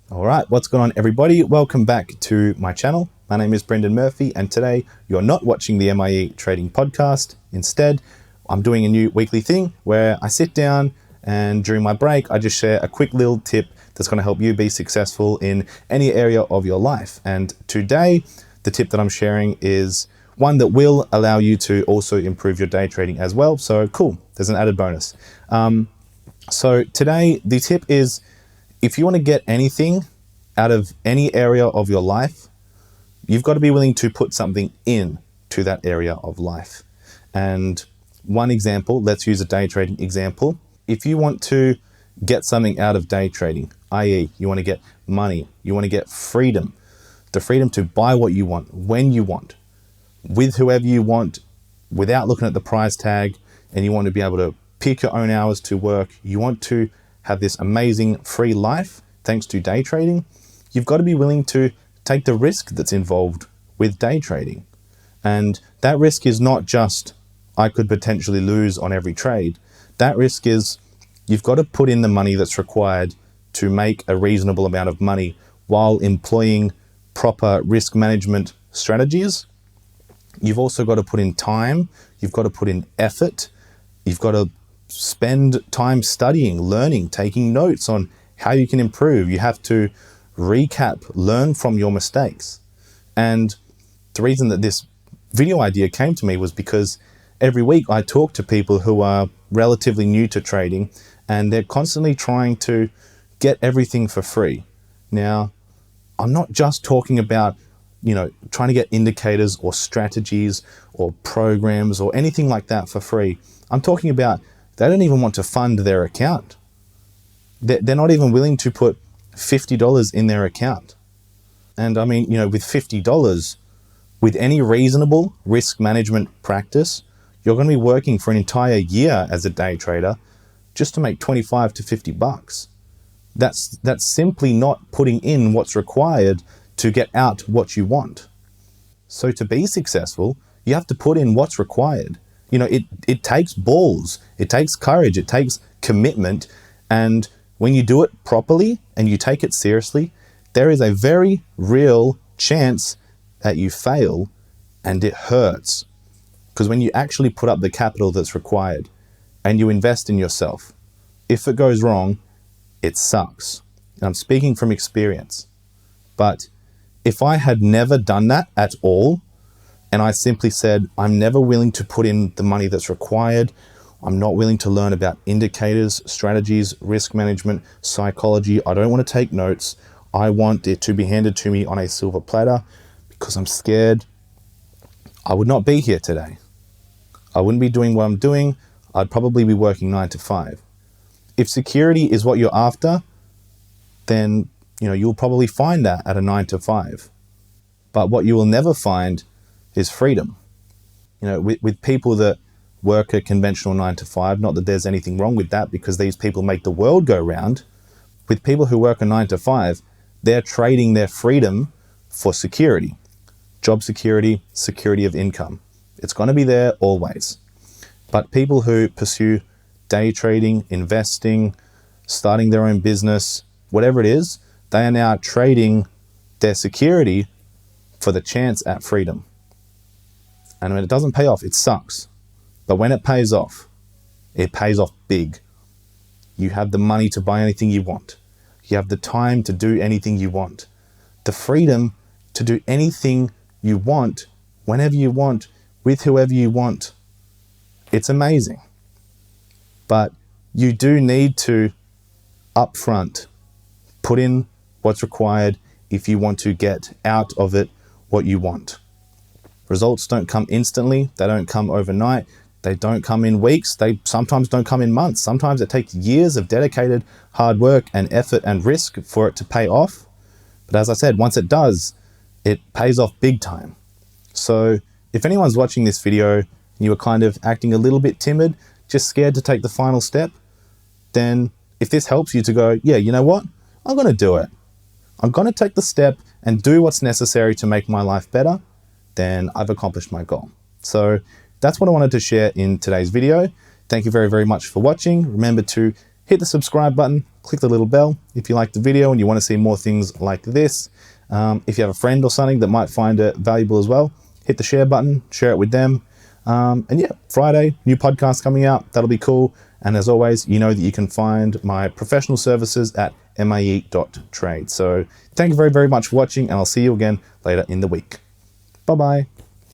All right, what's going on, everybody? Welcome back to my channel. My name is Brendan Murphy, and today you're not watching the MIE Trading Podcast. Instead, I'm doing a new weekly thing where I sit down and during my break, I just share a quick little tip that's going to help you be successful in any area of your life. And today, the tip that I'm sharing is one that will allow you to also improve your day trading as well. So cool, there's an added bonus. So today, the tip is, if you want to get anything out of any area of your life, you've got to be willing to put something in to that area of life. And one example, let's use a day trading example. If you want to get something out of day trading, i.e. you want to get money, you want to get freedom, the freedom to buy what you want, when you want, with whoever you want, without looking at the price tag, and you want to be able to pick your own hours to work, you want to have this amazing free life thanks to day trading, you've got to be willing to take the risk that's involved with day trading. And that risk is not just, I could potentially lose on every trade. That risk is, you've got to put in the money that's required to make a reasonable amount of money while employing proper risk management strategies. You've also got to put in time, you've got to put in effort, you've got to spend time studying, learning, taking notes on how you can improve. You have to recap, learn from your mistakes. And the reason that this video idea came to me was because every week I talk to people who are relatively new to trading, and they're constantly trying to get everything for free. Now, I'm not just talking about, trying to get indicators or strategies or programs or anything like that for free. I'm talking about they don't even want to fund their account. They're not even willing to put $50 in their account. And I mean, with $50, with any reasonable risk management practice, you're going to be working for an entire year as a day trader just to make 25 to 50 bucks. That's simply not putting in what's required to get out what you want. So to be successful, you have to put in what's required. It takes balls, it takes courage, it takes commitment. And when you do it properly and you take it seriously, there is a very real chance that you fail, and it hurts. Because when you actually put up the capital that's required and you invest in yourself, if it goes wrong, it sucks. And I'm speaking from experience. But if I had never done that at all, and I simply said, I'm never willing to put in the money that's required, I'm not willing to learn about indicators, strategies, risk management, psychology, I don't want to take notes, I want it to be handed to me on a silver platter because I'm scared, I would not be here today. I wouldn't be doing what I'm doing, I'd probably be working 9 to 5. If security is what you're after, then you'll probably find that at a 9 to 5. But what you will never find is freedom. With people that work a conventional 9 to 5, not that there's anything wrong with that because these people make the world go round. With people who work a 9 to 5, they're trading their freedom for security. Job security, security of income. It's going to be there always. But people who pursue day trading, investing, starting their own business, whatever it is, they are now trading their security for the chance at freedom. And when it doesn't pay off, it sucks. But when it pays off big. You have the money to buy anything you want. You have the time to do anything you want. The freedom to do anything you want, whenever you want, with whoever you want. It's amazing. But you do need to, upfront, put in what's required if you want to get out of it what you want. Results don't come instantly. They don't come overnight. They don't come in weeks. They sometimes don't come in months. Sometimes it takes years of dedicated hard work and effort and risk for it to pay off. But as I said, once it does, it pays off big time. So if anyone's watching this video and you were kind of acting a little bit timid, just scared to take the final step, then if this helps you to go, yeah, you know what? I'm going to do it. I'm going to take the step and do what's necessary to make my life better, then I've accomplished my goal. So that's what I wanted to share in today's video. Thank you very, very much for watching. Remember to hit the subscribe button, click the little bell if you like the video and you want to see more things like this. If you have a friend or something that might find it valuable as well, hit the share button, share it with them. And yeah, Friday, new podcast coming out. That'll be cool. And as always, you know that you can find my professional services at mae.trade. So thank you very, very much for watching, and I'll see you again later in the week. Bye-bye.